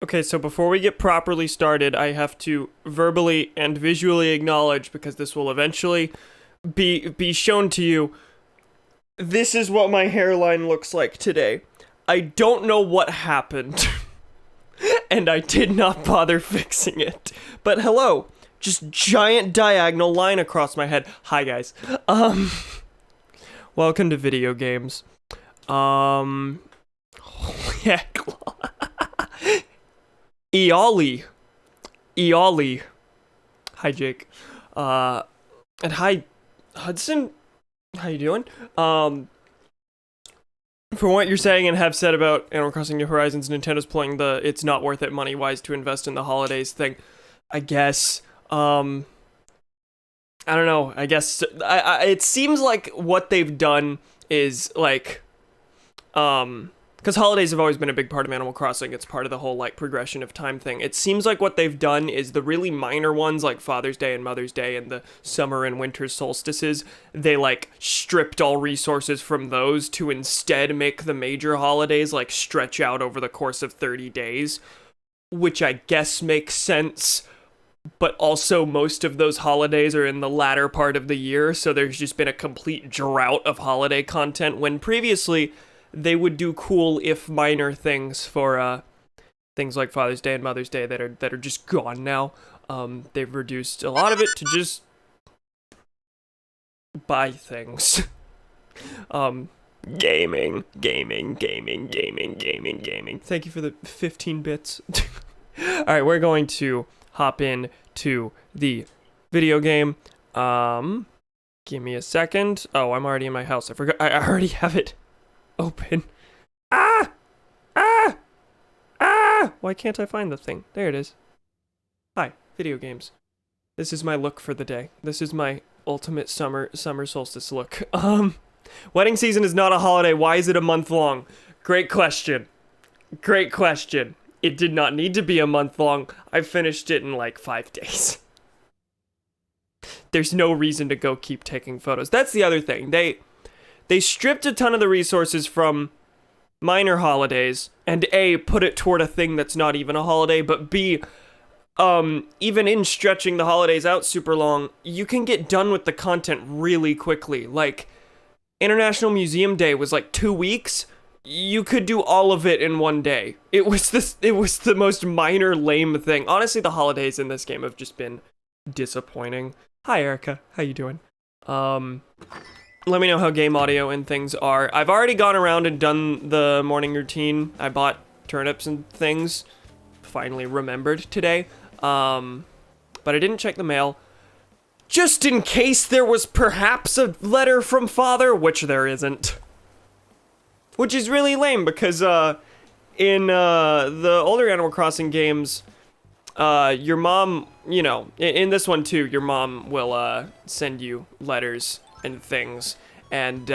Okay, so before we get properly started, I have to verbally and visually acknowledge, because this will eventually be shown to you, this is what my hairline looks like today. I don't know what happened, and I did not bother fixing it. But hello, just giant diagonal line across my head. Hi guys. Welcome to video games. Yeah. Eoli. Hi, Jake. And hi, Hudson. How you doing? For what you're saying and have said about Animal Crossing New Horizons, Nintendo's pulling the it's not worth it money-wise to invest in the holidays thing. I guess. I don't know. I guess it seems like what they've done is like, because holidays have always been a big part of Animal Crossing. It's part of the whole, like, progression of time thing. It seems like what they've done is the really minor ones, like Father's Day and Mother's Day and the summer and winter solstices, they, like, stripped all resources from those to instead make the major holidays, like, stretch out over the course of 30 days, which I guess makes sense. But also most of those holidays are in the latter part of the year, so there's just been a complete drought of holiday content, when previously they would do cool if minor things for things like Father's Day and Mother's Day that are just gone now. They've reduced a lot of it to just buy things. Gaming. Thank you for the 15 bits. All right, we're going to hop in to the video game. Give me a second. Oh, I'm already in my house. I forgot. I already have it open. Why can't I find the thing? There it is. Hi, video games. This is my look for the day. This is my ultimate summer solstice look. Wedding season is not a holiday. Why is it a month long? Great question. It did not need to be a month long. I finished it in like 5 days. There's no reason to go keep taking photos. That's the other thing. They stripped a ton of the resources from minor holidays, and A, put it toward a thing that's not even a holiday, but B, even in stretching the holidays out super long, you can get done with the content really quickly. Like, International Museum Day was like 2 weeks. You could do all of it in one day. It was the most minor lame thing. Honestly, the holidays in this game have just been disappointing. Hi, Erica. How you doing? Let me know how game audio and things are. I've already gone around and done the morning routine. I bought turnips and things. Finally remembered today. But I didn't check the mail. Just in case there was perhaps a letter from Father, which there isn't. Which is really lame, because in the older Animal Crossing games, your mom, you know, in this one too, your mom will send you letters and things, and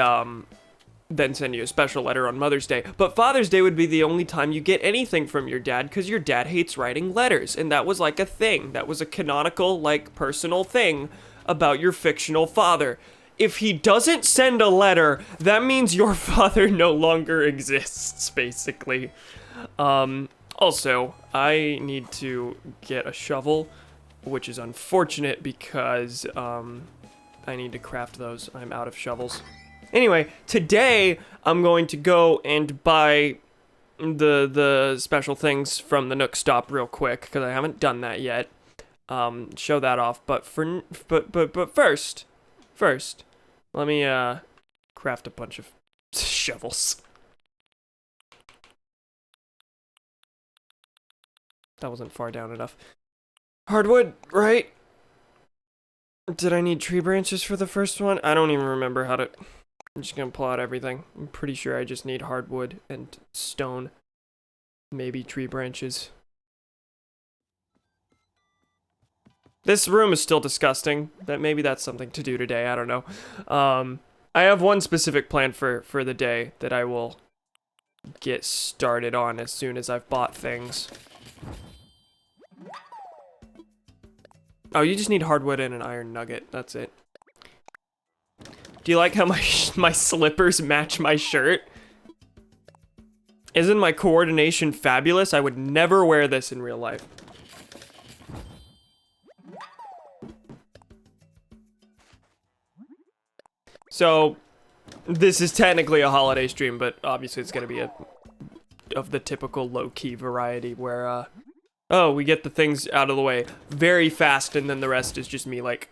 then send you a special letter on Mother's Day. But Father's Day would be the only time you get anything from your dad, because your dad hates writing letters, and that was like a thing. That was a canonical, like, personal thing about your fictional father. If he doesn't send a letter, that means your father no longer exists, basically. Also, I need to get a shovel, which is unfortunate because, I need to craft those. I'm out of shovels. Anyway, today I'm going to go and buy the special things from the Nook Stop real quick, because I haven't done that yet. Show that off, but first, let me craft a bunch of shovels. That wasn't far down enough. Hardwood, right? Did I need tree branches for the first one? I don't even remember how to... I'm just gonna pull out everything. I'm pretty sure I just need hardwood and stone. Maybe tree branches. This room is still disgusting. Maybe that's something to do today, I don't know. I have one specific plan for the day that I will get started on as soon as I've bought things. Oh, you just need hardwood and an iron nugget. That's it. Do you like how my slippers match my shirt? Isn't my coordination fabulous? I would never wear this in real life. So, this is technically a holiday stream, but obviously it's gonna be of the typical low-key variety where, oh, we get the things out of the way very fast, and then the rest is just me, like,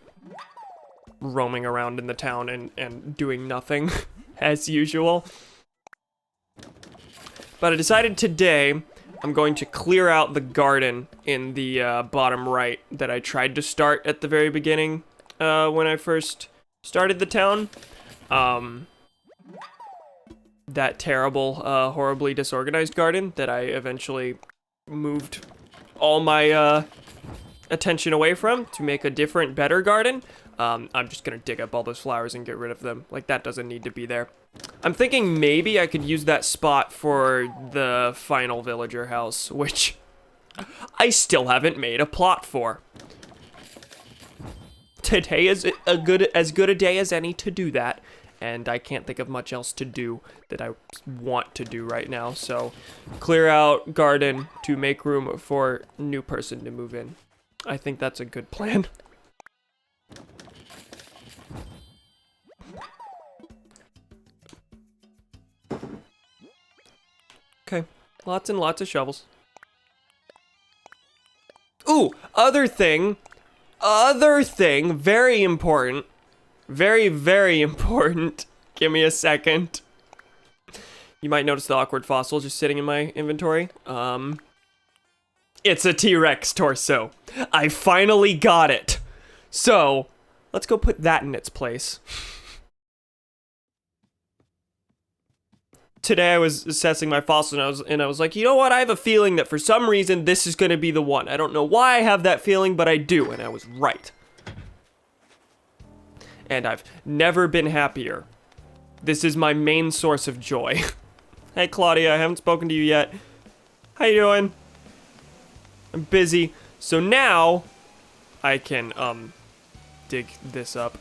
roaming around in the town and doing nothing, as usual. But I decided today I'm going to clear out the garden in the bottom right that I tried to start at the very beginning when I first started the town. That terrible, horribly disorganized garden that I eventually moved all my attention away from to make a different, better garden. I'm just gonna dig up all those flowers and get rid of them. Like, that doesn't need to be there. I'm thinking maybe I could use that spot for the final villager house, which I still haven't made a plot for. Today is as good a day as any to do that, and I can't think of much else to do that I want to do right now, so clear out garden to make room for new person to move in. I think that's a good plan. Okay, lots and lots of shovels. Ooh, other thing, very important. Very, very important. Give me a second. You might notice the awkward fossil just sitting in my inventory. It's a T-Rex torso. I finally got it. So, let's go put that in its place. Today I was assessing my fossil and I was like, you know what? I have a feeling that for some reason this is gonna be the one. I don't know why I have that feeling, but I do, and I was right. And I've never been happier. This is my main source of joy. Hey Claudia, I haven't spoken to you yet. How you doing? I'm busy. So now I can dig this up.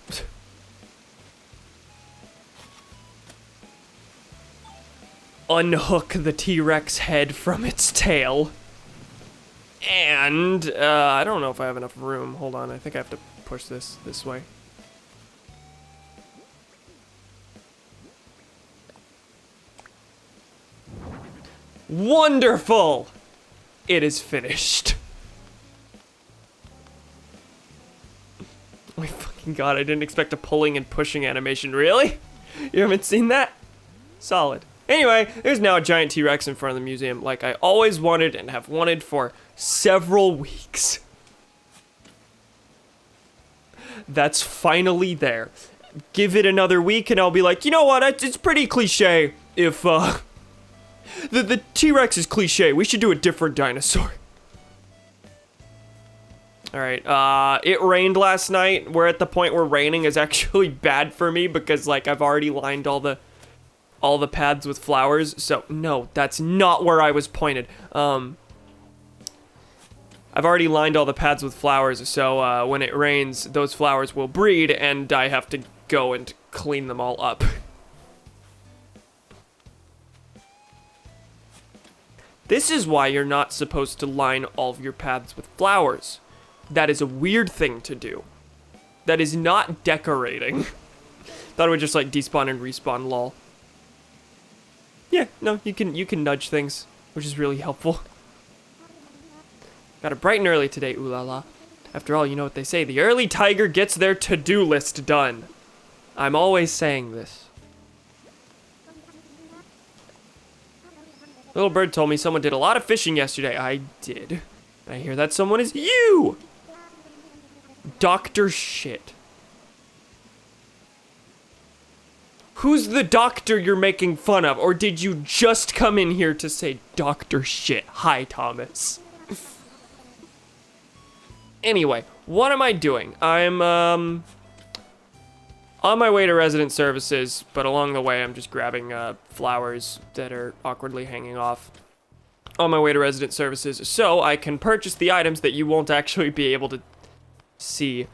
Unhook the T-Rex head from its tail. And I don't know if I have enough room. Hold on, I think I have to push this way. Wonderful! It is finished. Oh my fucking god, I didn't expect a pulling and pushing animation. Really? You haven't seen that? Solid. Anyway, there's now a giant T-Rex in front of the museum like I always wanted and have wanted for several weeks. That's finally there. Give it another week and I'll be like, you know what, it's pretty cliche if, the T-Rex is cliche. We should do a different dinosaur. Alright, it rained last night. We're at the point where raining is actually bad for me because, like, I've already lined all the paths with flowers. So, no, that's not where I was pointed. I've already lined all the paths with flowers, so, when it rains, those flowers will breed, and I have to go and clean them all up. This is why you're not supposed to line all of your paths with flowers. That is a weird thing to do. That is not decorating. Thought it would just like despawn and respawn, lol. Yeah, no, you can nudge things, which is really helpful. Got it bright and early today, ooh la la. After all, you know what they say, the early tiger gets their to-do list done. I'm always saying this. Little bird told me someone did a lot of fishing yesterday. I did. I hear that someone is you! Dr. Shit. Who's the doctor you're making fun of? Or did you just come in here to say Dr. Shit? Hi, Thomas. Anyway, what am I doing? I'm, on my way to resident services, but along the way I'm just grabbing, flowers that are awkwardly hanging off. On my way to resident services, so I can purchase the items that you won't actually be able to see,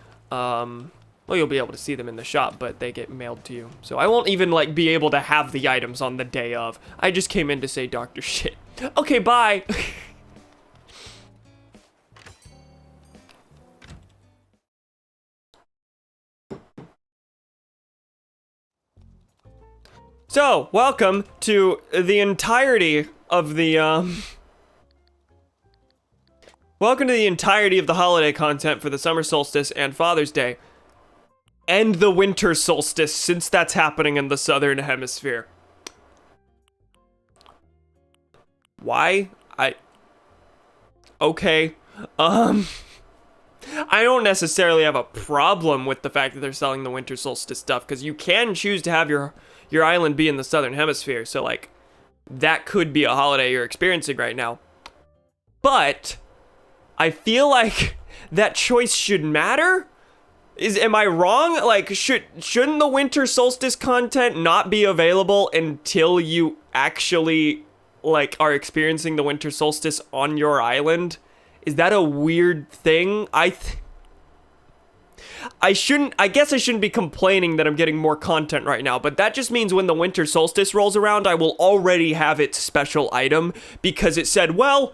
Well, you'll be able to see them in the shop, but they get mailed to you. So I won't even, like, be able to have the items on the day of. I just came in to say Dr. Shit. Okay, bye. So, welcome to the entirety of the, welcome to the entirety of the holiday content for the summer solstice and Father's Day. And the winter solstice, since that's happening in the southern hemisphere. Why? Okay. I don't necessarily have a problem with the fact that they're selling the winter solstice stuff, because you can choose to have your island be in the southern hemisphere, so, like, that could be a holiday you're experiencing right now. But I feel like that choice should matter. Am I wrong? Like, shouldn't the winter solstice content not be available until you actually, like, are experiencing the winter solstice on your island? Is that a weird thing? I guess I shouldn't be complaining that I'm getting more content right now, but that just means when the winter solstice rolls around, I will already have its special item, because it said, well,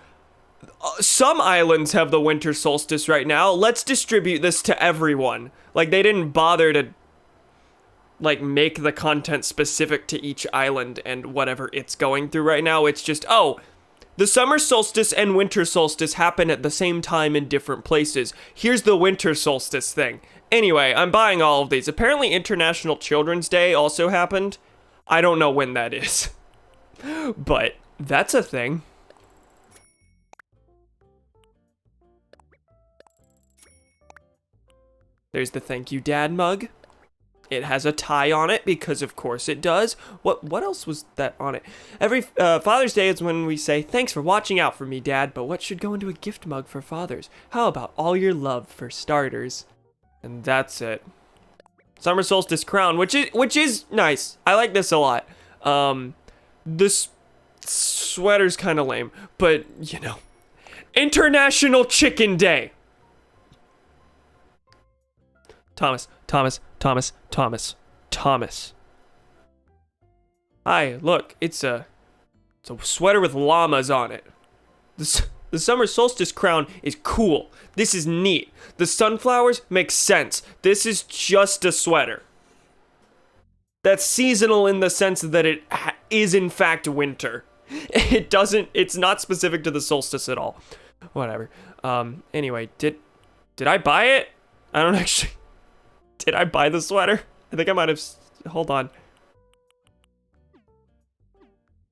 some islands have the winter solstice right now. Let's distribute this to everyone. Like, they didn't bother to, like, make the content specific to each island and whatever it's going through right now. It's just, oh, the summer solstice and winter solstice happen at the same time in different places. Here's the winter solstice thing. Anyway, I'm buying all of these. Apparently International Children's Day also happened. I don't know when that is. But that's a thing. There's the thank you dad mug. It has a tie on it because of course it does. What else was that on it? Every Father's Day is when we say, thanks for watching out for me, Dad, but what should go into a gift mug for fathers? How about all your love for starters? And that's it. Summer Solstice crown, which is nice. I like this a lot. This sweater's kind of lame, but you know. International Chicken Day. Thomas. Hi, look, it's a sweater with llamas on it. The summer solstice crown is cool. This is neat. The sunflowers make sense. This is just a sweater. That's seasonal in the sense that it is in fact winter. It's not specific to the solstice at all. Whatever. Anyway, did I buy it? I don't actually... Did I buy the sweater? I think I might have... Hold on.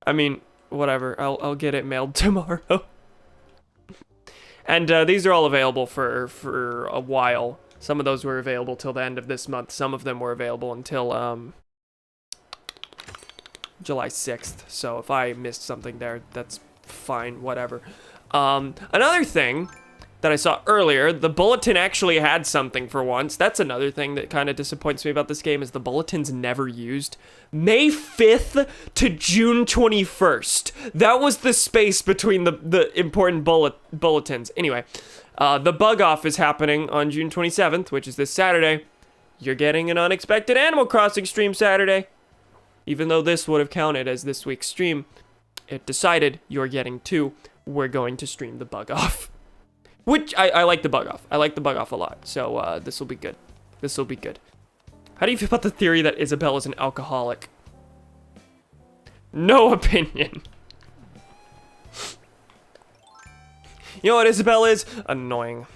I mean, whatever. I'll get it mailed tomorrow. And these are all available for a while. Some of those were available till the end of this month. Some of them were available until July 6th. So if I missed something there, that's fine. Whatever. Another thing that I saw earlier, the bulletin actually had something for once. That's another thing that kind of disappoints me about this game, is the bulletin's never used. May 5th to June 21st. That was the space between the important bulletins. Anyway, the bug off is happening on June 27th, which is this Saturday. You're getting an unexpected Animal Crossing stream Saturday. Even though this would have counted as this week's stream, it decided you're getting two. We're going to stream the bug off. Which, I like the bug off. I like the bug off a lot. So, this will be good. This will be good. How do you feel about the theory that Isabelle is an alcoholic? No opinion. You know what Isabelle is? Annoying.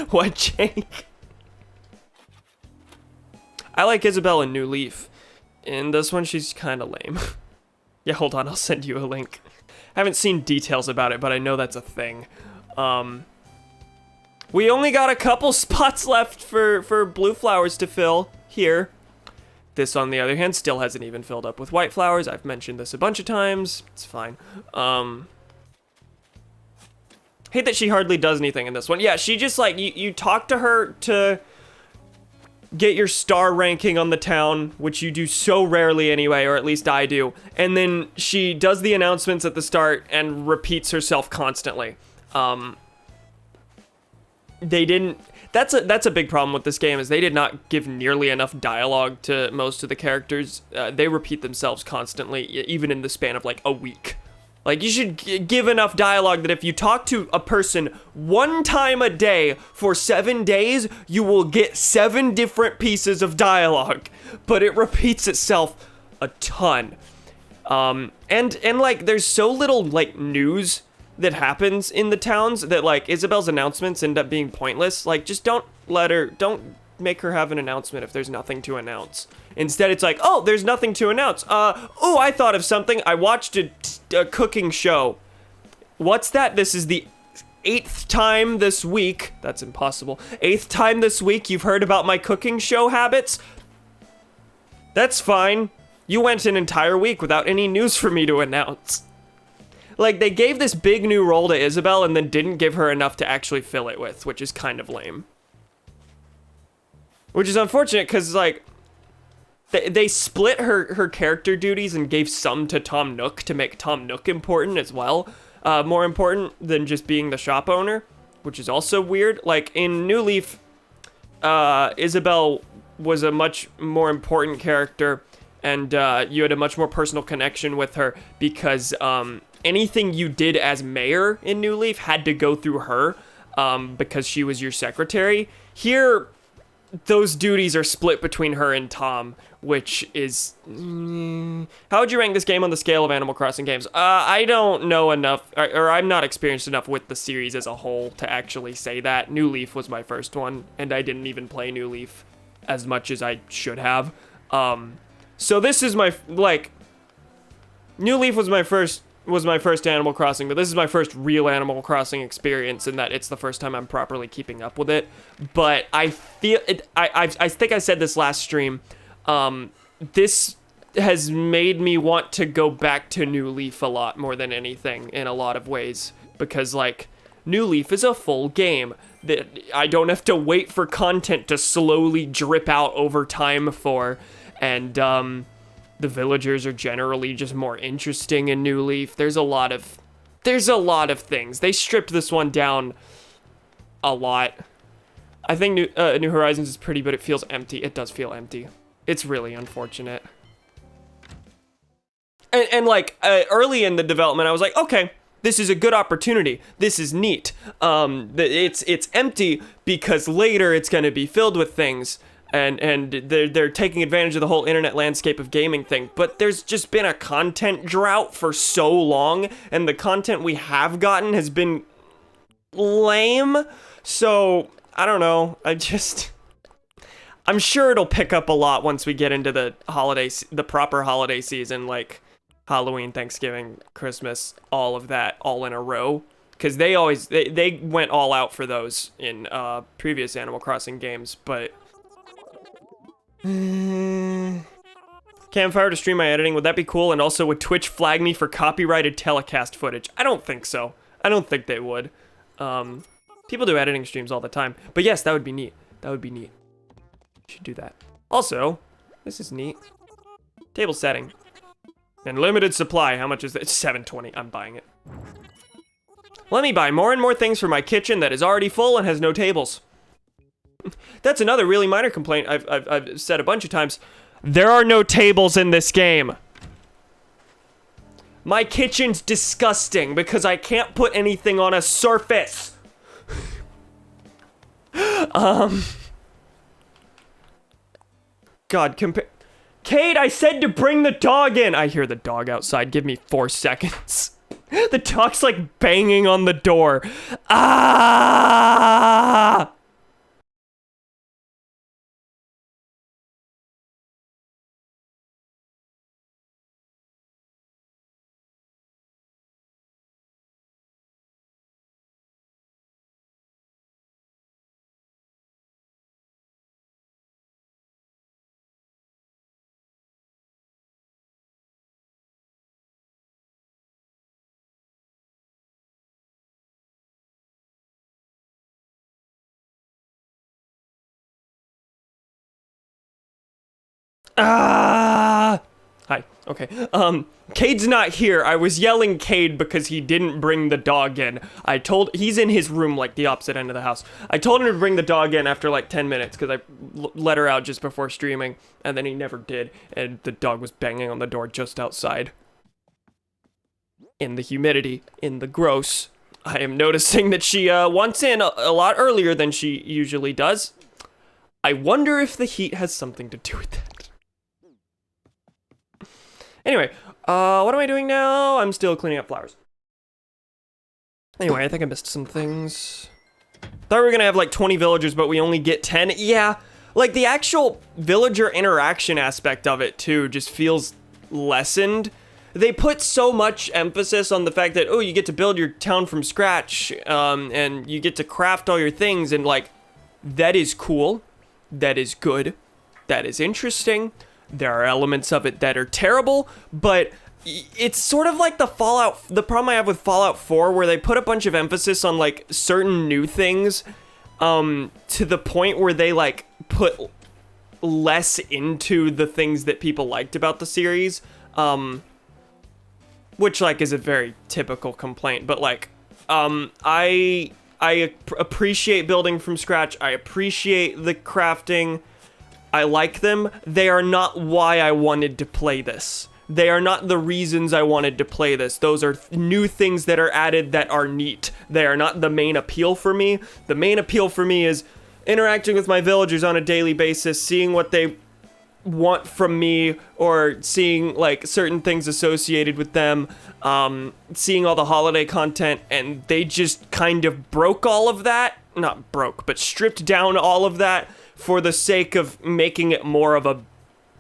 What, Jake? I like Isabelle in New Leaf. In this one, she's kind of lame. Yeah, hold on. I'll send you a link. I haven't seen details about it, but I know that's a thing. We only got a couple spots left for blue flowers to fill here. This, on the other hand, still hasn't even filled up with white flowers. I've mentioned this a bunch of times. It's fine. Hate that she hardly does anything in this one. Yeah, she just, like, you talk to her to get your star ranking on the town, which you do so rarely anyway, or at least I do. And then she does the announcements at the start and repeats herself constantly. They didn't that's a big problem with this game is they did not give nearly enough dialogue to most of the characters. They repeat themselves constantly, even in the span of like a week. Like, you should give enough dialogue that if you talk to a person 1 time a day for 7 days, you will get 7 different pieces of dialogue. But it repeats itself a ton. And like, there's so little, like, news that happens in the towns that, like, Isabel's announcements end up being pointless. Like, just don't make her have an announcement if there's nothing to announce. Instead, it's like, oh, there's nothing to announce. Oh, I thought of something. I watched a cooking show. What's that? This is the 8th time this week. That's impossible. 8th time this week you've heard about my cooking show habits? That's fine. You went an entire week without any news for me to announce. Like, they gave this big new role to Isabel and then didn't give her enough to actually fill it with, which is kind of lame. Which is unfortunate, because, like, they split her character duties and gave some to Tom Nook to make Tom Nook important as well. More important than just being the shop owner, which is also weird. Like, in New Leaf, Isabel was a much more important character, and you had a much more personal connection with her because anything you did as mayor in New Leaf had to go through her because she was your secretary. Here, those duties are split between her and Tom, which is... How would you rank this game on the scale of Animal Crossing games? I don't know enough, or I'm not experienced enough with the series as a whole to actually say that. New Leaf was my first one, and I didn't even play New Leaf as much as I should have. So this is my, like... New Leaf was my first Animal Crossing, but this is my first real Animal Crossing experience in that it's the first time I'm properly keeping up with it. But I feel it, I think I said this last stream, this has made me want to go back to New Leaf a lot more than anything in a lot of ways, because like New Leaf is a full game that I don't have to wait for content to slowly drip out over time for, and the villagers are generally just more interesting in New Leaf. There's a lot of things. They stripped this one down a lot. I think New Horizons is pretty, but it feels empty. It does feel empty. It's really unfortunate. And like, early in the development, I was like, okay, this is a good opportunity. This is neat. It's empty because later it's going to be filled with things. And they're taking advantage of the whole internet landscape of gaming thing. But there's just been a content drought for so long, and the content we have gotten has been lame. So, I don't know. I'm sure it'll pick up a lot once we get into the proper holiday season, like Halloween, Thanksgiving, Christmas, all of that, all in a row. Because they went all out for those in previous Animal Crossing games, but... Campfire to stream my editing, would that be cool? And also, would Twitch flag me for copyrighted telecast footage? I don't think so. I don't think they would. People do editing streams all the time. But yes, that would be neat. That would be neat. Should do that. Also, this is neat. Table setting. And limited supply. How much is that? It's $7.20. I'm buying it. Let me buy more and more things for my kitchen that is already full and has no tables. That's another really minor complaint I've said a bunch of times. There are no tables in this game. My kitchen's disgusting because I can't put anything on a surface. God, Kate, I said to bring the dog in. I hear the dog outside. Give me 4 seconds. The dog's like banging on the door. Ah! Ah! Hi. Okay. Cade's not here. I was yelling Cade because he didn't bring the dog in. He's in his room, like the opposite end of the house. I told him to bring the dog in after like 10 minutes because I let her out just before streaming, and then he never did, and the dog was banging on the door just outside. In the humidity, in the gross. I am noticing that she wants in a lot earlier than she usually does. I wonder if the heat has something to do with that. Anyway, what am I doing now? I'm still cleaning up flowers. Anyway, I think I missed some things. Thought we were gonna have like 20 villagers, but we only get 10. Yeah, like the actual villager interaction aspect of it too just feels lessened. They put so much emphasis on the fact that, oh, you get to build your town from scratch, and you get to craft all your things, and like, that is cool. That is good. That is interesting. There are elements of it that are terrible, but it's sort of like the problem I have with Fallout 4, where they put a bunch of emphasis on like certain new things, to the point where they like put less into the things that people liked about the series, which like is a very typical complaint, but like, I appreciate building from scratch. I appreciate the crafting. I like them. They are not why I wanted to play this. They are not the reasons I wanted to play this. Those are new things that are added that are neat. They are not the main appeal for me. The main appeal for me is interacting with my villagers on a daily basis, seeing what they want from me, or seeing like certain things associated with them, seeing all the holiday content, and they just kind of broke all of that. Not broke, but stripped down all of that for the sake of making it more of a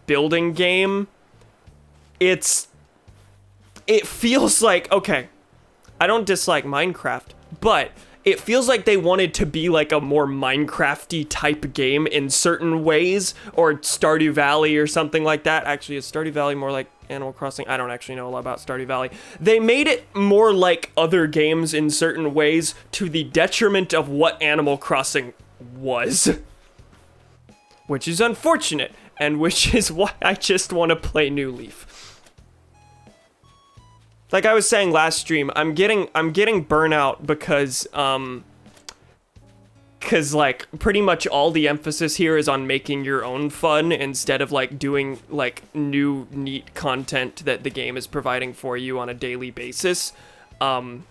building game. It feels like, okay, I don't dislike Minecraft, but it feels like they wanted to be like a more Minecraft-y type game in certain ways, or Stardew Valley or something like that. Actually, is Stardew Valley more like Animal Crossing? I don't actually know a lot about Stardew Valley. They made it more like other games in certain ways to the detriment of what Animal Crossing was. Which is unfortunate, and which is why I just want to play New Leaf. Like I was saying last stream, I'm getting burnout because like pretty much all the emphasis here is on making your own fun instead of like doing like new neat content that the game is providing for you on a daily basis. The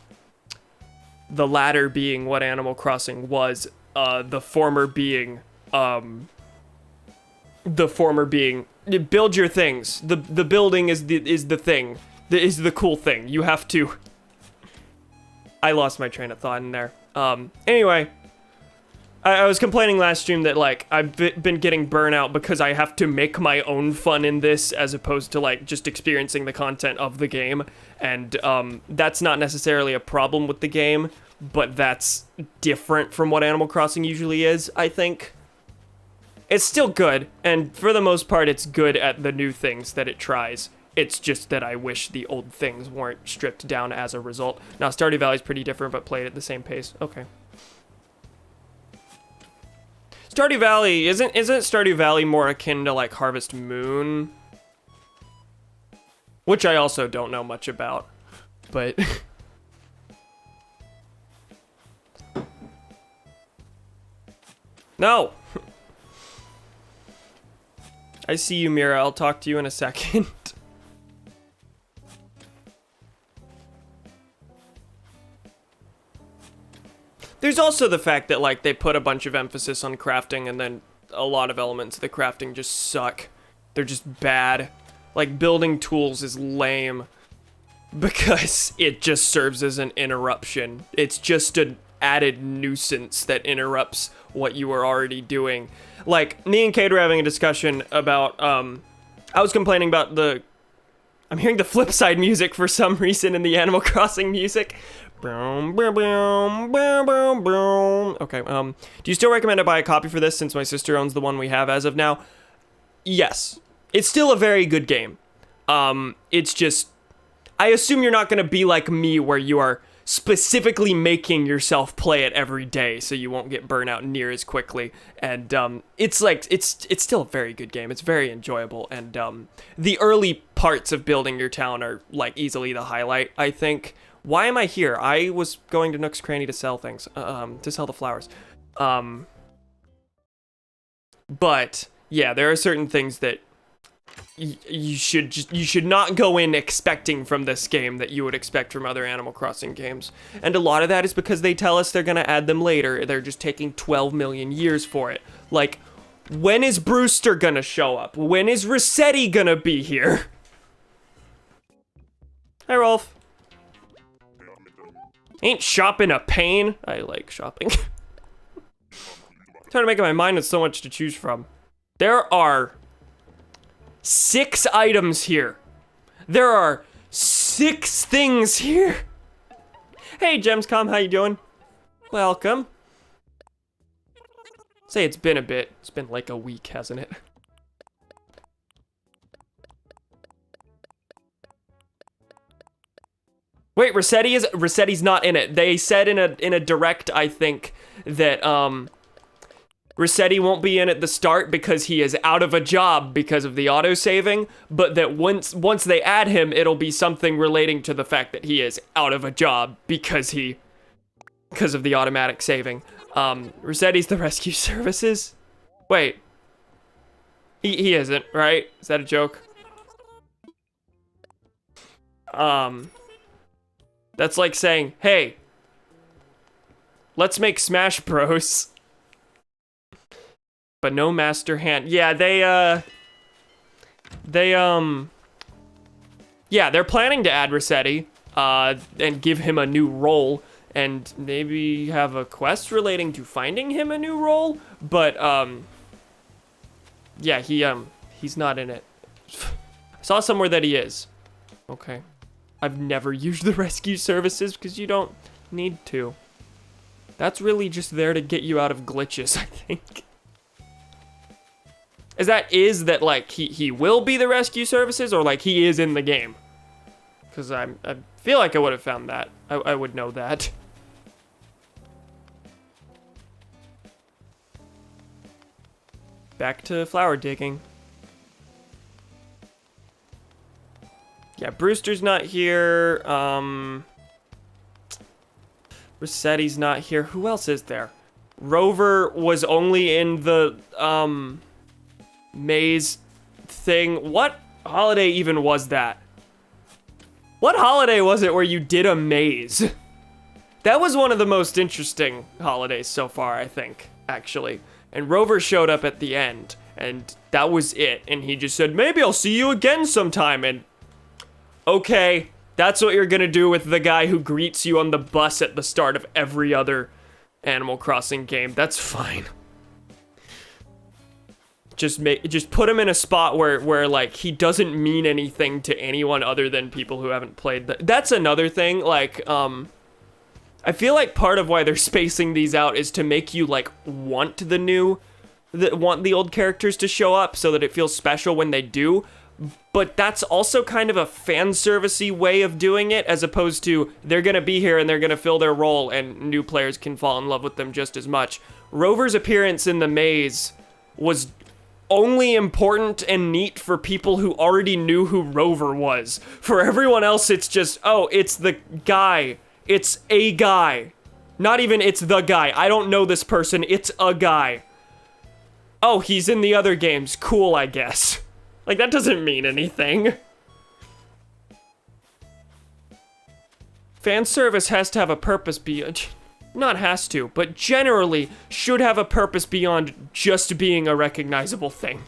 latter being what Animal Crossing was, the former being build your things. The building is the thing. Is the cool thing. You have to... I lost my train of thought in there. Anyway, I was complaining last stream that, like, I've been getting burnout because I have to make my own fun in this as opposed to, like, just experiencing the content of the game. And, that's not necessarily a problem with the game, but that's different from what Animal Crossing usually is, I think. It's still good, and for the most part, it's good at the new things that it tries. It's just that I wish the old things weren't stripped down as a result. Now, Stardew Valley's pretty different, but played at the same pace. Okay. Stardew Valley, isn't Stardew Valley more akin to, like, Harvest Moon? Which I also don't know much about, but... No! I see you, Mira. I'll talk to you in a second. There's also the fact that, like, they put a bunch of emphasis on crafting, and then a lot of elements of the crafting just suck. They're just bad. Like, building tools is lame because it just serves as an interruption. It's just an added nuisance that interrupts what you were already doing. Like, me and Kate were having a discussion about, I was complaining about I'm hearing the flip side music for some reason in the Animal Crossing music. Okay, do you still recommend I buy a copy for this since my sister owns the one we have as of now? Yes. It's still a very good game. It's just, I assume you're not gonna be like me where you are specifically making yourself play it every day so you won't get burnt out near as quickly. And it's like it's still a very good game. It's very enjoyable, and the early parts of building your town are like easily the highlight, I think. Why am I here? I was going to Nook's Cranny to sell things, to sell the flowers. But yeah, there are certain things that you should not go in expecting from this game that you would expect from other Animal Crossing games. And a lot of that is because they tell us they're gonna add them later. They're just taking 12 million years for it. Like, when is Brewster gonna show up? When is Rossetti gonna be here? Hi, Rolf. Ain't shopping a pain? I like shopping. Trying to make up my mind with so much to choose from. There are 6 items here. There are 6 things here. Hey, Gemscom, how you doing? Welcome. Say it's been a bit. It's been like a week, hasn't it? Wait, Rossetti's not in it. They said in a direct, I think, that Rossetti won't be in at the start because he is out of a job because of the auto-saving, but that once they add him, it'll be something relating to the fact that he is out of a job because of the automatic saving. Rossetti's the rescue services? Wait. He isn't, right? Is that a joke? That's like saying, hey, let's make Smash Bros. But no Master Hand. Yeah, they're planning to add Rossetti, and give him a new role, and maybe have a quest relating to finding him a new role, but, yeah, he's not in it. I saw somewhere that he is. Okay. I've never used the rescue services because you don't need to. That's really just there to get you out of glitches, I think. Is that like he will be the rescue services, or like he is in the game? Because I feel like I would have found that. I would know that. Back to flower digging. Yeah, Brewster's not here. Rossetti's not here. Who else is there? Rover was only in the maze thing. What holiday even was that? What holiday was it where you did a maze? That was one of the most interesting holidays so far, I think, actually. And Rover showed up at the end, and that was it. And he just said, maybe I'll see you again sometime. And okay, that's what you're gonna do with the guy who greets you on the bus at the start of every other Animal Crossing game. That's fine. Just put him in a spot where like he doesn't mean anything to anyone other than people who haven't played. That's another thing. Like I feel like part of why they're spacing these out is to make you like want the old characters to show up so that it feels special when they do. But that's also kind of a fan servicey way of doing it, as opposed to they're gonna be here and they're gonna fill their role and new players can fall in love with them just as much. Rover's appearance in the maze was only important and neat for people who already knew who Rover was. For everyone else, it's just, oh, it's the guy. It's a guy. Not even it's the guy. I don't know this person. It's a guy. Oh, he's in the other games. Cool, I guess. Like, that doesn't mean anything. Fan service has to have a purpose beyond... Not has to, but generally should have a purpose beyond just being a recognizable thing.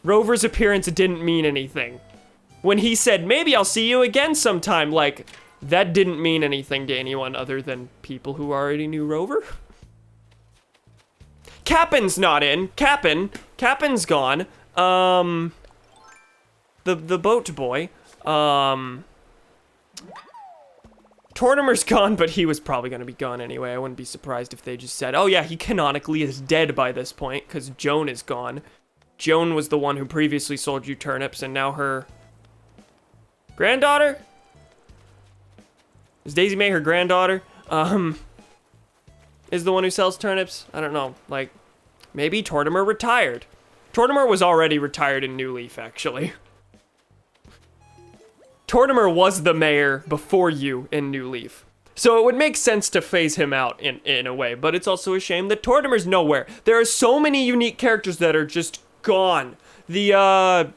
Rover's appearance didn't mean anything. When he said, maybe I'll see you again sometime, like, that didn't mean anything to anyone other than people who already knew Rover. Cappen's not in. Cappen's gone. The boat boy. Tortimer's gone, but he was probably going to be gone anyway. I wouldn't be surprised if they just said, oh yeah, he canonically is dead by this point, because Joan is gone. Joan was the one who previously sold you turnips, and now her granddaughter Is Daisy May her granddaughter? Is the one who sells turnips? I don't know. Like, maybe Tortimer retired. Tortimer was already retired in New Leaf, actually. Tortimer was the mayor before you in New Leaf. So it would make sense to phase him out in a way, but it's also a shame that Tortimer's nowhere. There are so many unique characters that are just gone. The,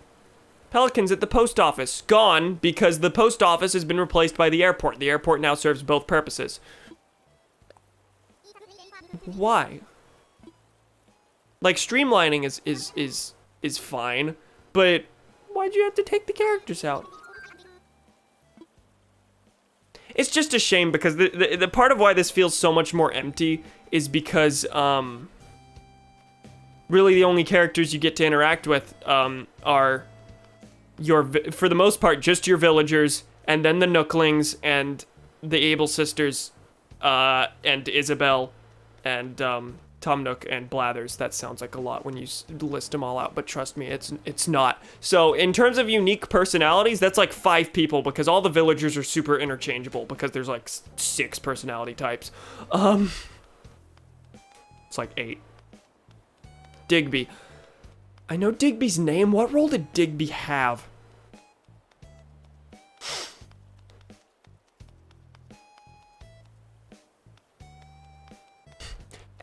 Pelicans at the post office, gone because the post office has been replaced by the airport. The airport now serves both purposes. Why? Like, streamlining is fine, but why'd you have to take the characters out? It's just a shame because the part of why this feels so much more empty is because, really the only characters you get to interact with, are for the most part, just your villagers, and then the Nooklings, and the Able sisters, and Isabel, and, Tom Nook and Blathers. That sounds like a lot when you list them all out, but trust me, it's not. So in terms of unique personalities, that's like 5 people because all the villagers are super interchangeable because there's like 6 personality types. It's like 8. Digby. I know Digby's name. What role did Digby have?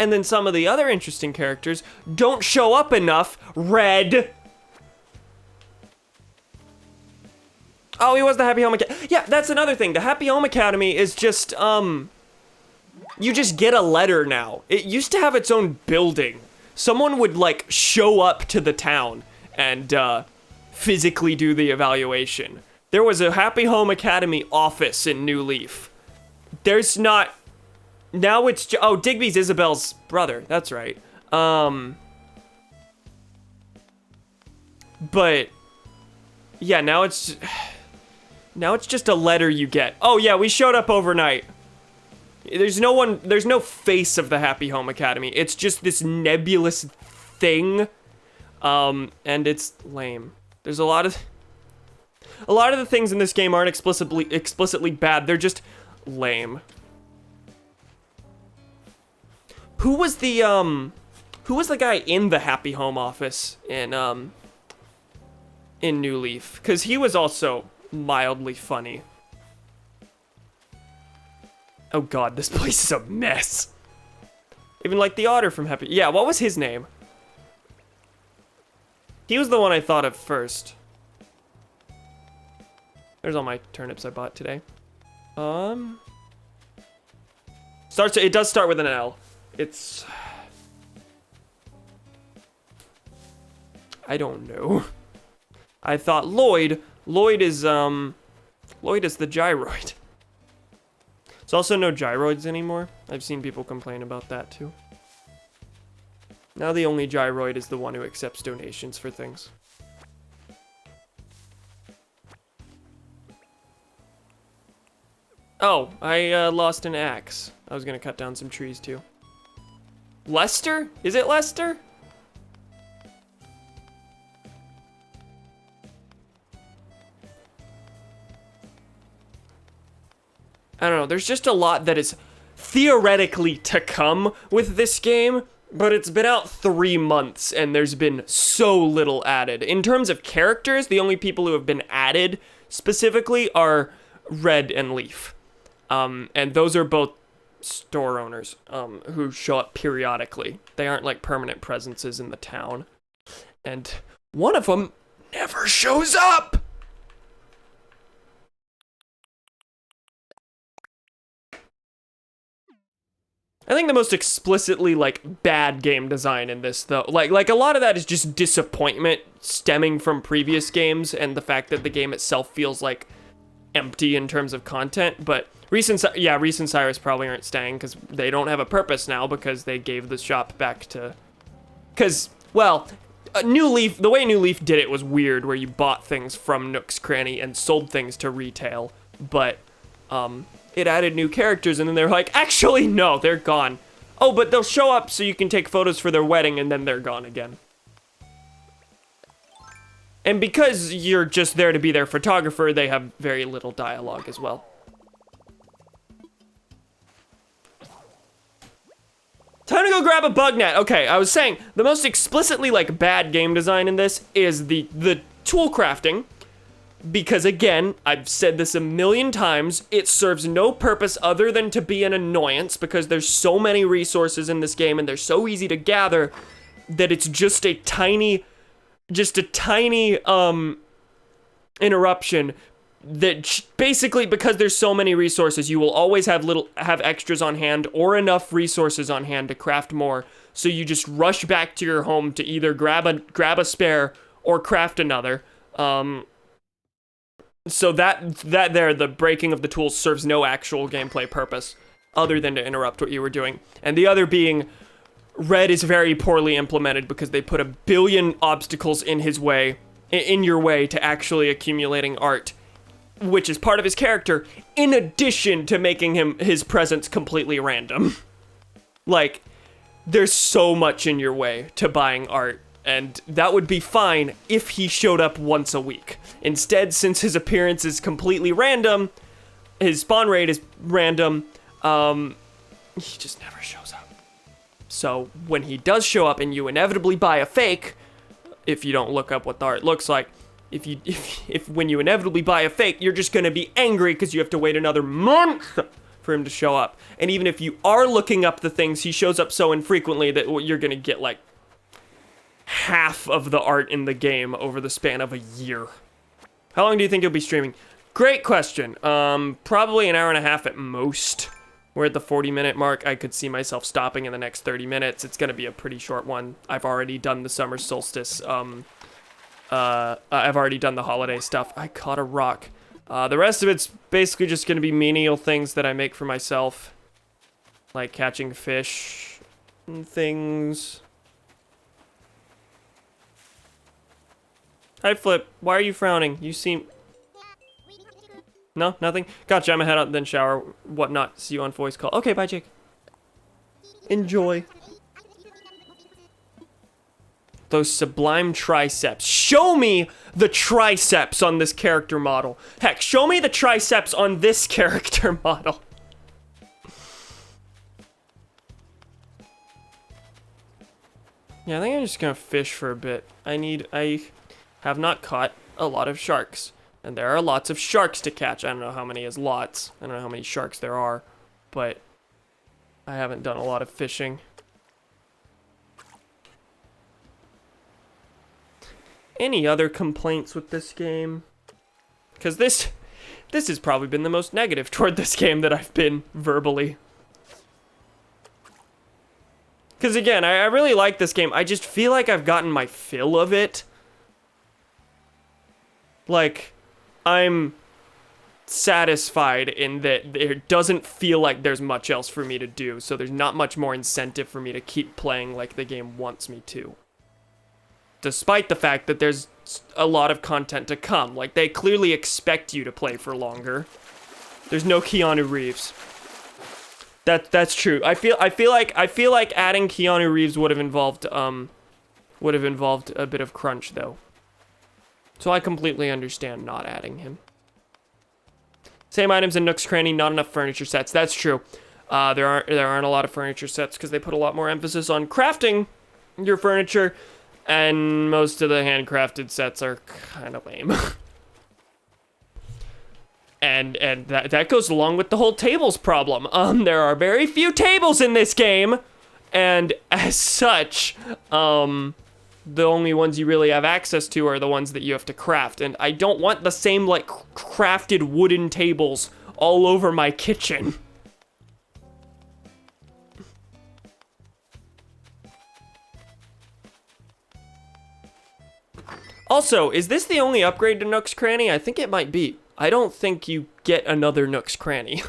And then some of the other interesting characters don't show up enough. Red. Oh, he was the Happy Home Academy. Yeah, that's another thing. The Happy Home Academy is just, you just get a letter now. It used to have its own building. Someone would, like, show up to the town and, physically do the evaluation. There was a Happy Home Academy office in New Leaf. There's not... Now it's... Oh, Digby's Isabel's brother. That's right. But... Yeah, now it's... Now it's just a letter you get. Oh, yeah, we showed up overnight. There's no face of the Happy Home Academy. It's just this nebulous thing. And it's lame. There's a lot of the things in this game aren't explicitly bad. They're just lame. Who was the guy in the Happy Home office in New Leaf? 'Cause he was also mildly funny. Oh god, this place is a mess. Even like the otter from Happy... Yeah, what was his name? He was the one I thought of first. There's all my turnips I bought today. It does start with an L. It's... I don't know. I thought Lloyd. Lloyd is the gyroid. There's also no gyroids anymore. I've seen people complain about that too. Now the only gyroid is the one who accepts donations for things. Oh, I lost an axe. I was gonna cut down some trees too. Lester? Is it Lester? I don't know, there's just a lot that is theoretically to come with this game, but it's been out 3 months and there's been so little added. In terms of characters, the only people who have been added specifically are Red and Leaf. And those are both store owners who show up periodically. They aren't like permanent presences in the town. And one of them never shows up! I think the most explicitly, like, bad game design in this, though, like a lot of that is just disappointment stemming from previous games and the fact that the game itself feels, like, empty in terms of content, but Reese and Cyrus probably aren't staying because they don't have a purpose now because they gave the shop back to... Because, well, New Leaf, the way New Leaf did it was weird, where you bought things from Nook's Cranny and sold things to retail, but, it added new characters, and then they're like, actually, no, they're gone. Oh, but they'll show up so you can take photos for their wedding, and then they're gone again. And because you're just there to be their photographer, they have very little dialogue as well. Time to go grab a bug net. Okay, I was saying, the most explicitly, like, bad game design in this is the tool crafting. Because, again, I've said this a million times, it serves no purpose other than to be an annoyance because there's so many resources in this game and they're so easy to gather that it's just a tiny interruption that basically, because there's so many resources, you will always have extras on hand or enough resources on hand to craft more. So you just rush back to your home to either grab a spare or craft another. So the breaking of the tools serves no actual gameplay purpose other than to interrupt what you were doing. And the other being, Red is very poorly implemented because they put a billion obstacles in your way to actually accumulating art, which is part of his character, in addition to making his presence completely random. Like, there's so much in your way to buying art, and that would be fine if he showed up once a week. Instead, since his appearance is completely random, his spawn rate is random, he just never shows up. So when he does show up and you inevitably buy a fake, if you don't look up what the art looks like, if when you inevitably buy a fake, you're just gonna be angry because you have to wait another month for him to show up. And even if you are looking up the things, he shows up so infrequently that you're gonna get like half of the art in the game over the span of a year. How long do you think you'll be streaming? Great question. Probably an hour and a half at most. We're at the 40-minute mark. I could see myself stopping in the next 30 minutes. It's gonna be a pretty short one. I've already done the summer solstice. I've already done the holiday stuff. I caught a rock. The rest of it's basically just gonna be menial things that I make for myself. Like catching fish and things. Hi, Flip. Why are you frowning? You seem... No? Nothing? Gotcha, I'm gonna head out, then shower, whatnot. See you on voice call. Okay, bye, Jake. Enjoy. Those sublime triceps. Show me the triceps on this character model. Heck, show me the triceps on this character model. Yeah, I think I'm just gonna fish for a bit. I have not caught a lot of sharks. And there are lots of sharks to catch. I don't know how many is lots. I don't know how many sharks there are. But I haven't done a lot of fishing. Any other complaints with this game? Because this has probably been the most negative toward this game that I've been verbally. Because again, I really like this game. I just feel like I've gotten my fill of it. Like, I'm satisfied in that it doesn't feel like there's much else for me to do. So there's not much more incentive for me to keep playing like the game wants me to. Despite the fact that there's a lot of content to come. Like, they clearly expect you to play for longer. There's no Keanu Reeves. That's true. I feel like adding Keanu Reeves would have involved a bit of crunch though. So I completely understand not adding him. Same items in Nook's Cranny, not enough furniture sets. That's true. There aren't a lot of furniture sets because they put a lot more emphasis on crafting your furniture. And most of the handcrafted sets are kind of lame. and that goes along with the whole tables problem. There are very few tables in this game, and as such, the only ones you really have access to are the ones that you have to craft. And I don't want the same like crafted wooden tables all over my kitchen. Also, is this the only upgrade to Nook's Cranny? I think it might be. I don't think you get another Nook's Cranny.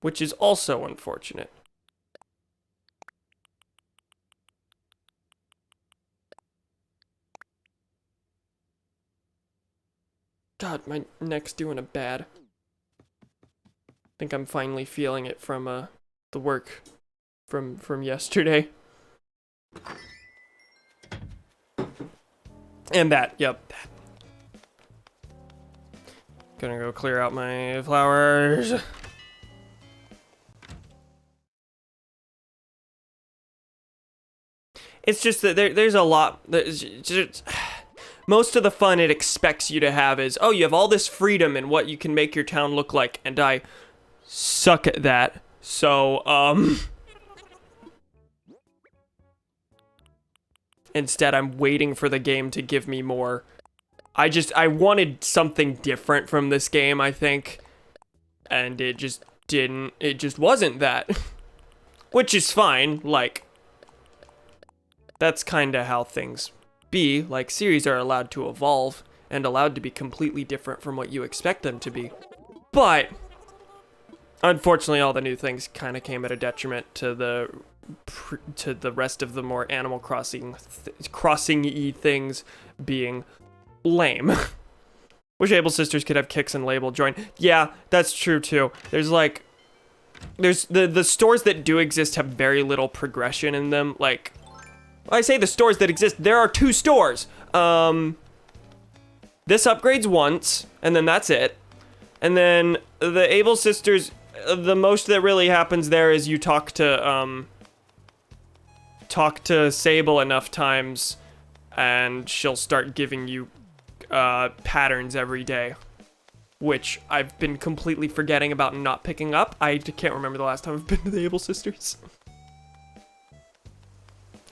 Which is also unfortunate. God, my neck's doing a bad. I think I'm finally feeling it from the work from yesterday. And that, yep. Gonna go clear out my flowers. It's just that there's a lot. Most of the fun it expects you to have is, oh, you have all this freedom in what you can make your town look like, and I suck at that. So, instead, I'm waiting for the game to give me more. I wanted something different from this game, I think, and it just didn't. It just wasn't that. Which is fine, like, that's kind of how things be. Like, series are allowed to evolve and allowed to be completely different from what you expect them to be. But unfortunately, all the new things kind of came at a detriment to the rest of the more Animal Crossing-y things being lame. Wish Able Sisters could have kicks and label join. Yeah, that's true too. There's like, there's the stores that do exist have very little progression in them. Like, I say the stores that exist, there are 2 stores. This upgrades once, and then that's it. And then the Able Sisters, the most that really happens there is you talk to Sable enough times, and she'll start giving you patterns every day, which I've been completely forgetting about and not picking up. I can't remember the last time I've been to the Able Sisters.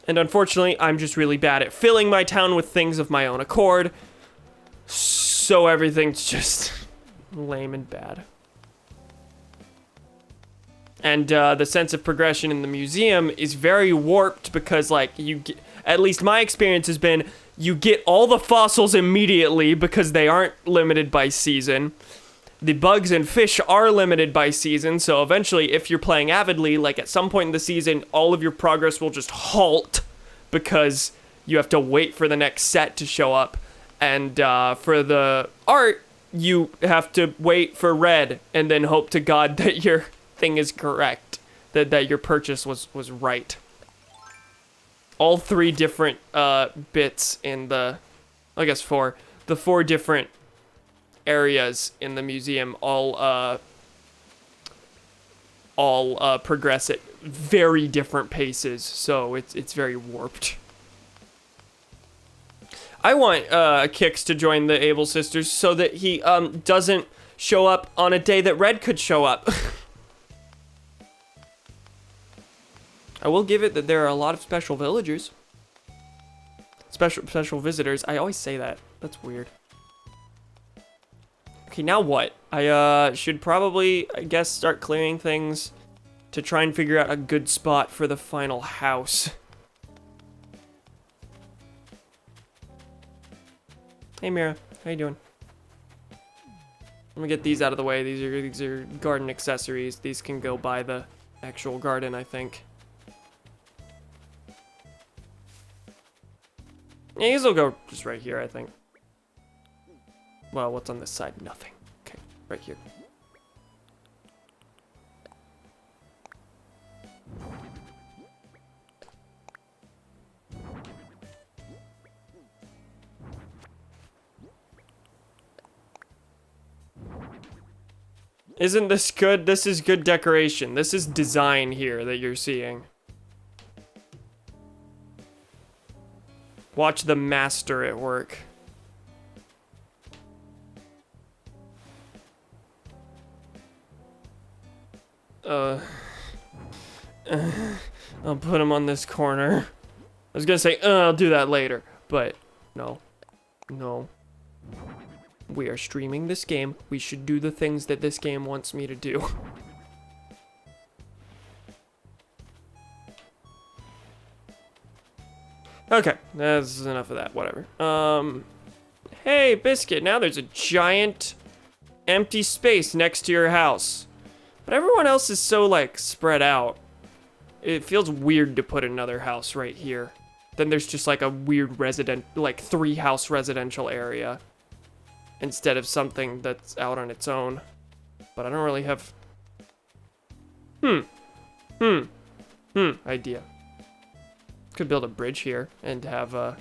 And unfortunately, I'm just really bad at filling my town with things of my own accord, so everything's just lame and bad. And the sense of progression in the museum is very warped because, like, at least my experience has been, you get all the fossils immediately because they aren't limited by season. The bugs and fish are limited by season, so eventually, if you're playing avidly, like at some point in the season, all of your progress will just halt because you have to wait for the next set to show up. And for the art, you have to wait for red and then hope to God that your thing is correct, that your purchase was right. All 3 different bits in the, I guess 4, the 4 different areas in the museum all progress at very different paces, so it's very warped. I want Kix to join the Able Sisters so that he doesn't show up on a day that Red could show up. I will give it that there are a lot of special villagers. Special visitors. I always say that. That's weird. Okay, now what? I should probably, I guess, start clearing things to try and figure out a good spot for the final house. Hey Mira, how you doing? Let me get these out of the way. These are garden accessories. These can go by the actual garden, I think. Yeah, these will go just right here, I think. Well, what's on this side? Nothing. Okay, right here. Isn't this good? This is good decoration. This is design here that you're seeing. Watch the master at work. I'll put him on this corner. I was gonna say, I'll do that later, but no. No. We are streaming this game. We should do the things that this game wants me to do. Okay, that's enough of that, whatever. Hey, Biscuit, now there's a giant empty space next to your house. But everyone else is so, like, spread out. It feels weird to put another house right here. Then there's just, like, a weird 3-house residential area. Instead of something that's out on its own. But I don't really have... idea. Could build a bridge here and have a...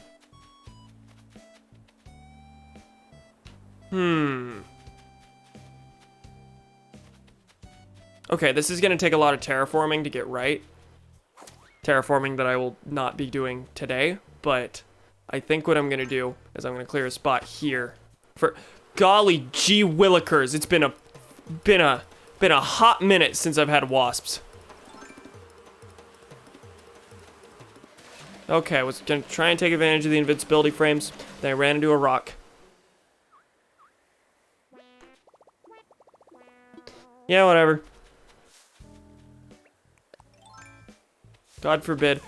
Okay, this is gonna take a lot of terraforming to get right. terraforming that I will not be doing today, but I think what I'm gonna do is I'm gonna clear a spot here for golly gee willikers. It's been a hot minute since I've had wasps. Okay, I was gonna try and take advantage of the invincibility frames, then I ran into a rock. Yeah, whatever. God forbid.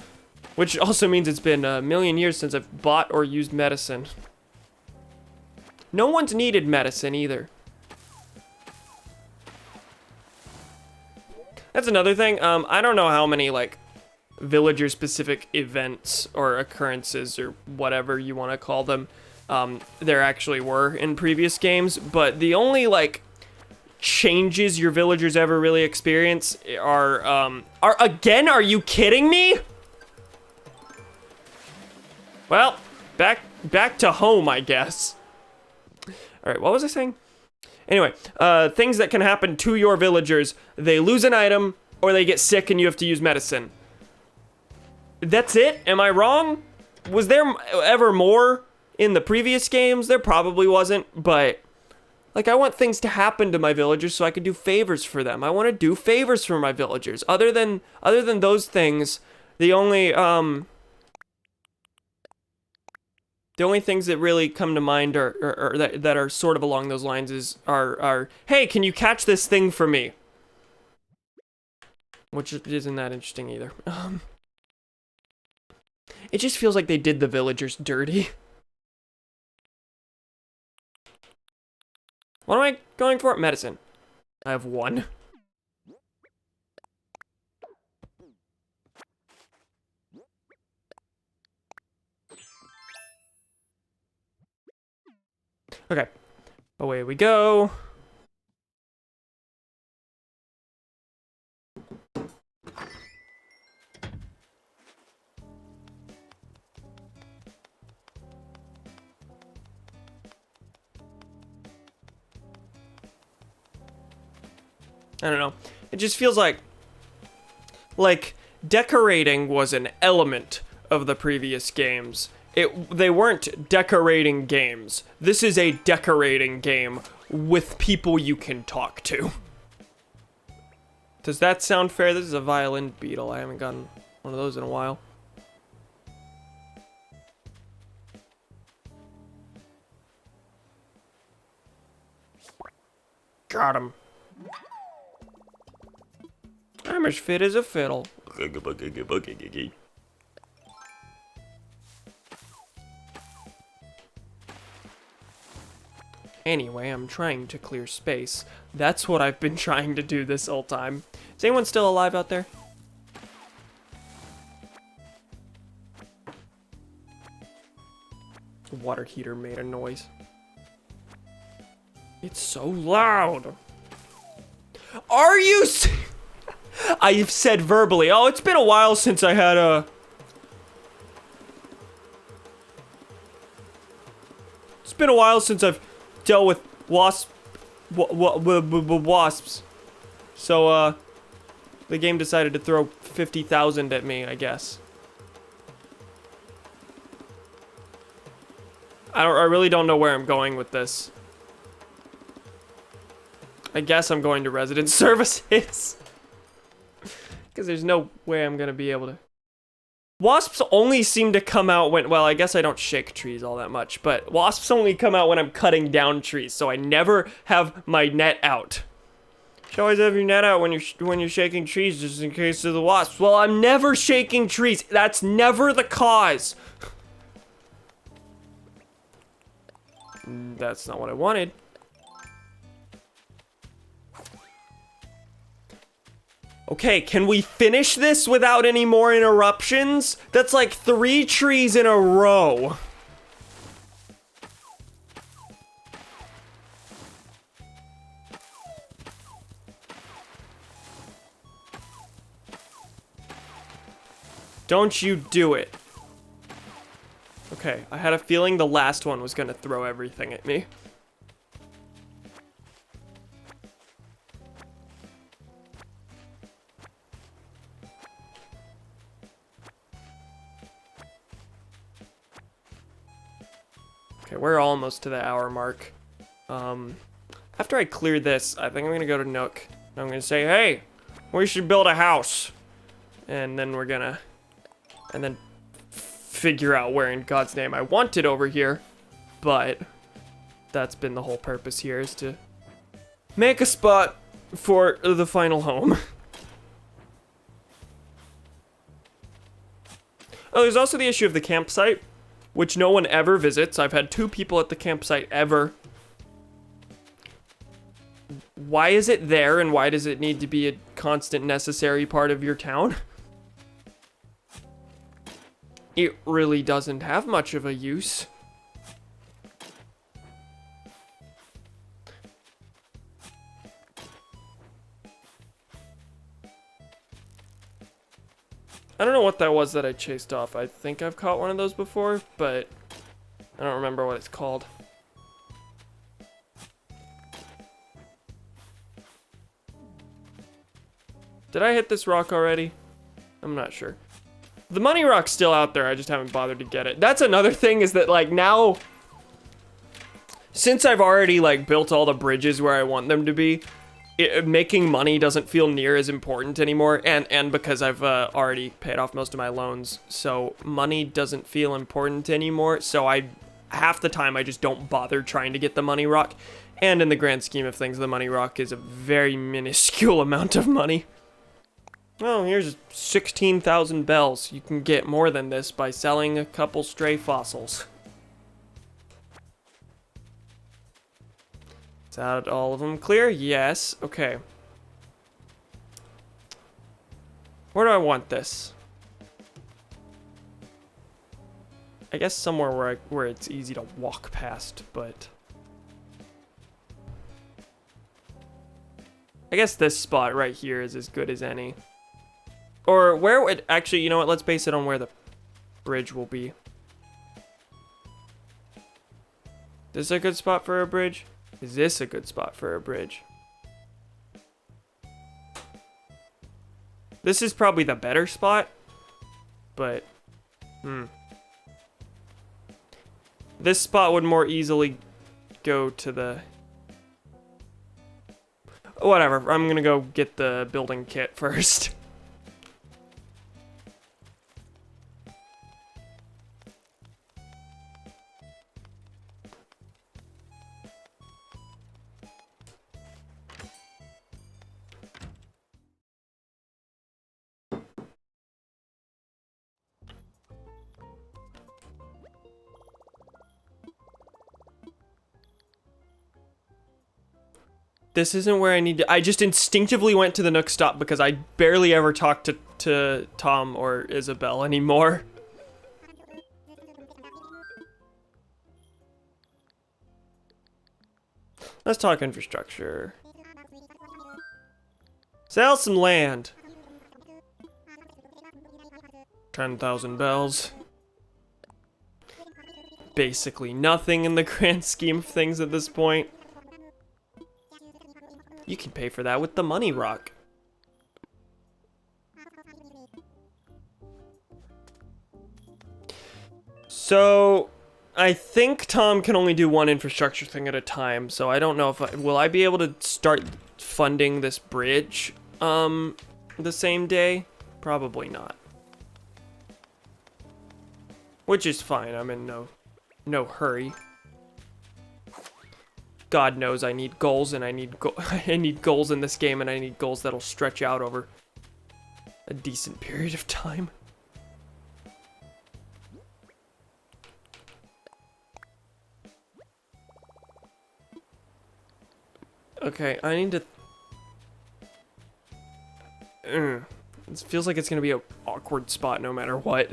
Which also means it's been a million years since I've bought or used medicine. No one's needed medicine either. That's another thing. I don't know how many, like, villager-specific events or occurrences or whatever you want to call them there actually were in previous games, but the only, like, changes your villagers ever really experience are again, are you kidding me? Well, back to home, I guess. All right, what was I saying? Anyway, things that can happen to your villagers: they lose an item, or they get sick and you have to use medicine. That's it? Am I wrong? Was there ever more in the previous games? There probably wasn't, but like, I want things to happen to my villagers so I can do favors for them. I want to do favors for my villagers. Other than those things, the only things that really come to mind are that are sort of along those lines are hey, can you catch this thing for me? Which isn't that interesting either. It just feels like they did the villagers dirty. What am I going for? Medicine. I have one. Okay. Away we go. I don't know. It just feels like decorating was an element of the previous games. They weren't decorating games. This is a decorating game with people you can talk to. Does that sound fair? This is a violin beetle. I haven't gotten one of those in a while. Got him. I'm as fit as a fiddle. Anyway, I'm trying to clear space. That's what I've been trying to do this whole time. Is anyone still alive out there? The water heater made a noise. It's so loud. Are you I've said verbally, oh, it's been a while since I had a... It's been a while since I've dealt with wasps. So, the game decided to throw 50,000 at me, I guess. I really don't know where I'm going with this. I guess I'm going to resident services. Because there's no way I'm going to be able to... Wasps only seem to come out when... Well, I guess I don't shake trees all that much, but wasps only come out when I'm cutting down trees, so I never have my net out. You should always have your net out when you're shaking trees, just in case of the wasps. Well, I'm never shaking trees. That's never the cause. That's not what I wanted. Okay, can we finish this without any more interruptions? That's like 3 trees in a row. Don't you do it. Okay, I had a feeling the last one was gonna throw everything at me. Okay, we're almost to the hour mark. After I clear this, I think I'm gonna go to Nook. I'm gonna say, hey, we should build a house. And then we're gonna, and then figure out where in God's name I want it over here. But that's been the whole purpose here, is to make a spot for the final home. Oh, there's also the issue of the campsite, which no one ever visits. I've had 2 people at the campsite ever. Why is it there, and why does it need to be a constant necessary part of your town? It really doesn't have much of a use. I don't know what that was that I chased off. I think I've caught one of those before, but I don't remember what it's called. Did I hit this rock already? I'm not sure. The money rock's still out there, I just haven't bothered to get it. That's another thing, is that like now, since I've already like built all the bridges where I want them to be, making money doesn't feel near as important anymore, and because I've already paid off most of my loans, so money doesn't feel important anymore, so half the time I just don't bother trying to get the money rock, and in the grand scheme of things, the money rock is a very minuscule amount of money. Oh, here's 16,000 bells. You can get more than this by selling a couple stray fossils. Is that all of them clear? Yes. Okay. Where do I want this? I guess somewhere where it's easy to walk past, but I guess this spot right here is as good as any. Or where would, actually, you know what, let's base it on where the bridge will be. Is this a good spot for a bridge? Is this a good spot for a bridge? This is probably the better spot, but, this spot would more easily go to the, whatever, I'm gonna go get the building kit first. This isn't where I need to. I just instinctively went to the Nook stop because I barely ever talk to Tom or Isabel anymore. Let's talk infrastructure. Sell some land. 10,000 bells. Basically nothing in the grand scheme of things at this point. You can pay for that with the money rock. So, I think Tom can only do one infrastructure thing at a time, so I don't know if will I be able to start funding this bridge the same day? Probably not. Which is fine, I'm in no hurry. God knows I need goals, and I need goals in this game, and I need goals that'll stretch out over a decent period of time. Okay, I need to... It feels like it's gonna be an awkward spot no matter what.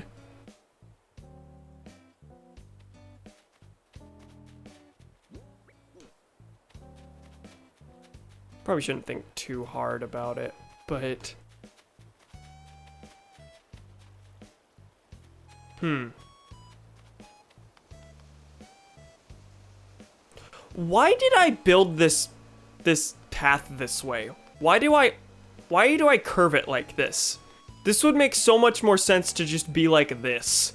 Probably shouldn't think too hard about it, but... Why did I build this path this way? Why do I curve it like this? This would make so much more sense to just be like this.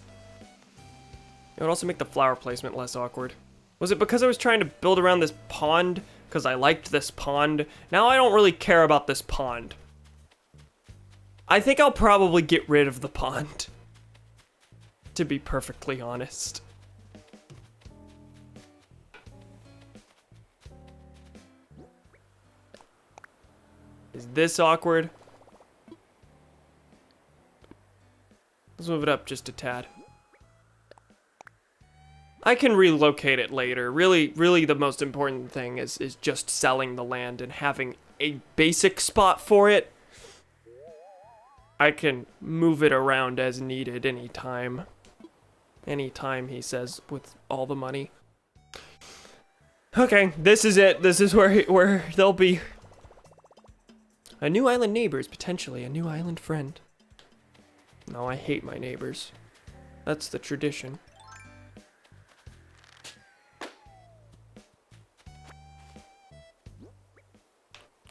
It would also make the flower placement less awkward. Was it because I was trying to build around this pond? Because I liked this pond. Now I don't really care about this pond. I think I'll probably get rid of the pond. To be perfectly honest. Is this awkward? Let's move it up just a tad. I can relocate it later. Really the most important thing is just selling the land and having a basic spot for it. I can move it around as needed anytime. Anytime, he says, with all the money. Okay, this is it. This is where they'll be. A new island neighbors, potentially a new island friend. No, I hate my neighbors. That's the tradition.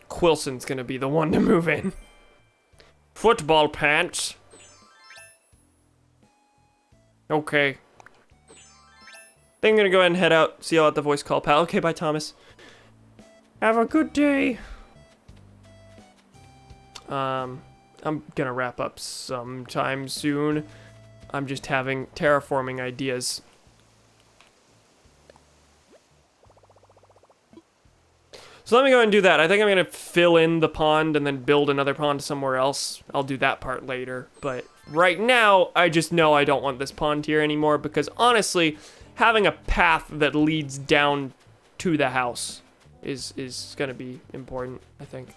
Quilson's gonna be the one to move in. Football pants. Okay. Then I'm gonna go ahead and head out. See y'all at the voice call, pal. Okay, bye, Thomas. Have a good day. I'm gonna wrap up sometime soon. I'm just having terraforming ideas. So let me go ahead and do that. I think I'm gonna fill in the pond and then build another pond somewhere else. I'll do that part later. But right now, I just know I don't want this pond here anymore because honestly, having a path that leads down to the house is gonna be important, I think.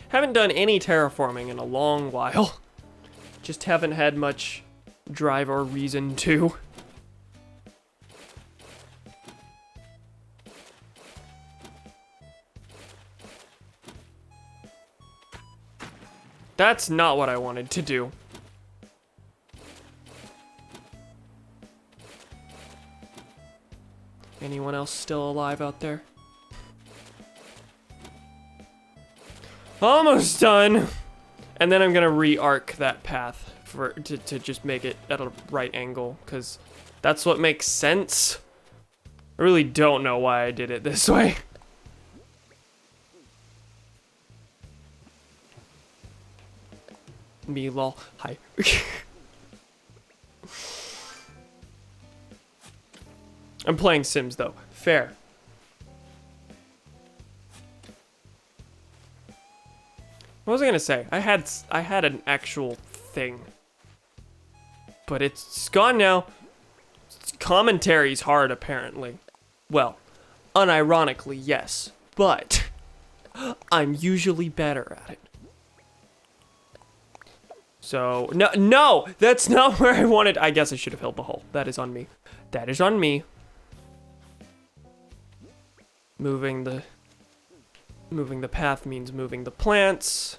Haven't done any terraforming in a long while. Just haven't had much drive or reason to. That's not what I wanted to do. Anyone else still alive out there? Almost done. And then I'm gonna re-arc that path to just make it at a right angle, because that's what makes sense. I really don't know why I did it this way. Me lol. Hi. I'm playing Sims though. Fair. What was I gonna say? I had an actual thing, but it's gone now. Commentary's hard, apparently. Well, unironically, yes, but I'm usually better at it. So no, that's not where I wanted. I guess I should have filled the hole. That is on me. That is on me. Moving the path means moving the plants.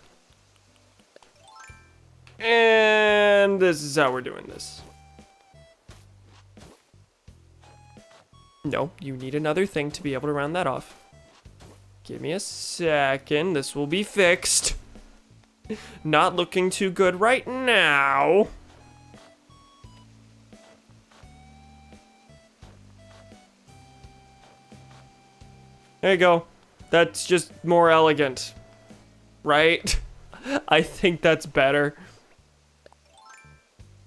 And this is how we're doing this. No, you need another thing to be able to round that off. Give me a second. This will be fixed. Not looking too good right now. There you go. That's just more elegant, right? I think that's better.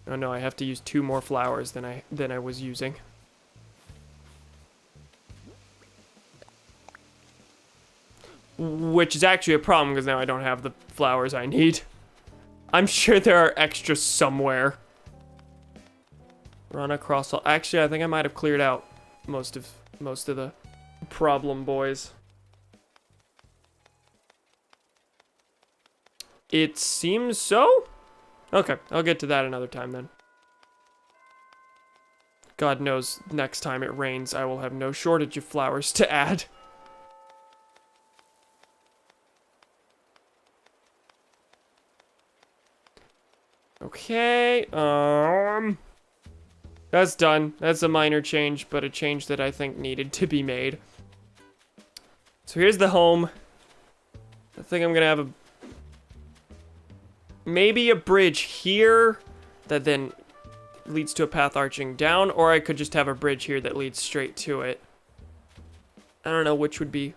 Oh no, I have to use 2 more flowers than I was using. Which is actually a problem because now I don't have the flowers I need. I'm sure there are extras somewhere. Run across all. Actually, I think I might have cleared out most of the problem boys. It seems so? Okay, I'll get to that another time then. God knows, next time it rains, I will have no shortage of flowers to add. Okay, that's done. That's a minor change, but a change that I think needed to be made. So here's the home. I think I'm gonna have maybe a bridge here that then leads to a path arching down, or I could just have a bridge here that leads straight to it. I don't know which would be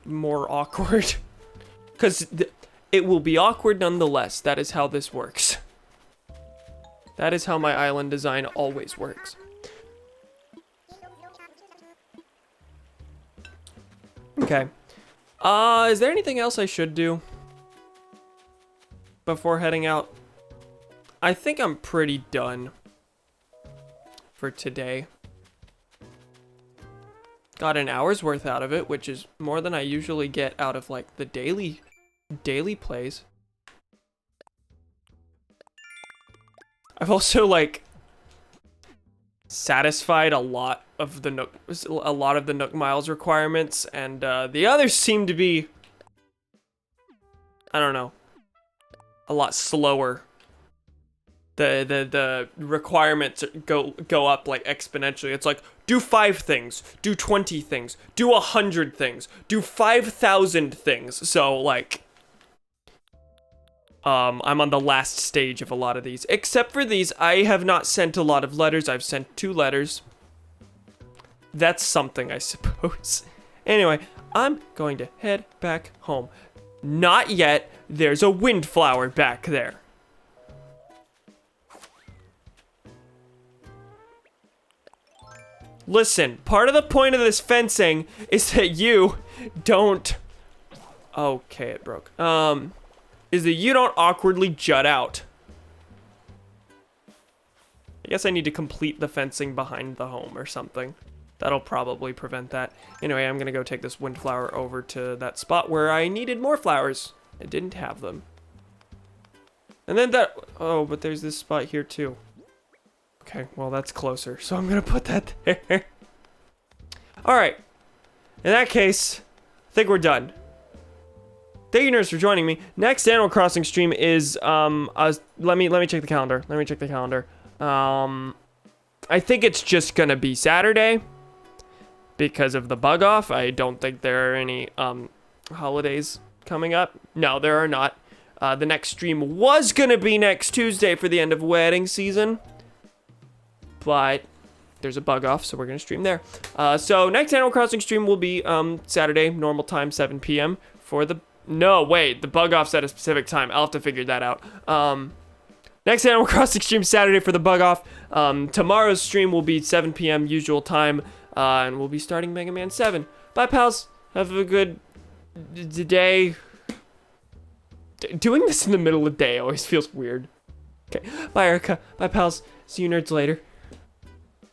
more awkward. Because it will be awkward nonetheless. That is how this works. That is how my island design always works. Okay. Is there anything else I should do before heading out? I think I'm pretty done for today. Got an hour's worth out of it, which is more than I usually get out of like the daily plays. I've also like satisfied a lot of the Nook Miles requirements, and the others seem to be, I don't know, a lot slower. The requirements go up like exponentially. It's like, do 5 things, do 20 things, do 100 things, do 5,000 things. So like, I'm on the last stage of a lot of these. Except for these, I have not sent a lot of letters. I've sent 2 letters. That's something, I suppose. Anyway, I'm going to head back home. Not yet. There's a windflower back there. Listen, part of the point of this fencing is that you don't... Okay, it broke. Is that you don't awkwardly jut out. I guess I need to complete the fencing behind the home or something. That'll probably prevent that. Anyway, I'm gonna go take this windflower over to that spot where I needed more flowers. I didn't have them. And then that... Oh, but there's this spot here too. Okay, well that's closer, so I'm gonna put that there. Alright. In that case, I think we're done. Thank you, nerds, for joining me. Next Animal Crossing stream is let me check the calendar. Let me check the calendar. I think it's just gonna be Saturday because of the bug off. I don't think there are any holidays coming up. No, there are not. The next stream was gonna be next Tuesday for the end of wedding season, but there's a bug off, so we're gonna stream there. So next Animal Crossing stream will be Saturday, normal time, 7 p.m. for the... No, wait, the bug off's at a specific time. I'll have to figure that out. Next Animal Crossing stream Saturday for the bug off. Tomorrow's stream will be 7 p.m. usual time, and we'll be starting Mega Man 7. Bye, pals. Have a good day. Doing this in the middle of the day always feels weird. Okay, bye, Erica. Bye, pals. See you nerds later.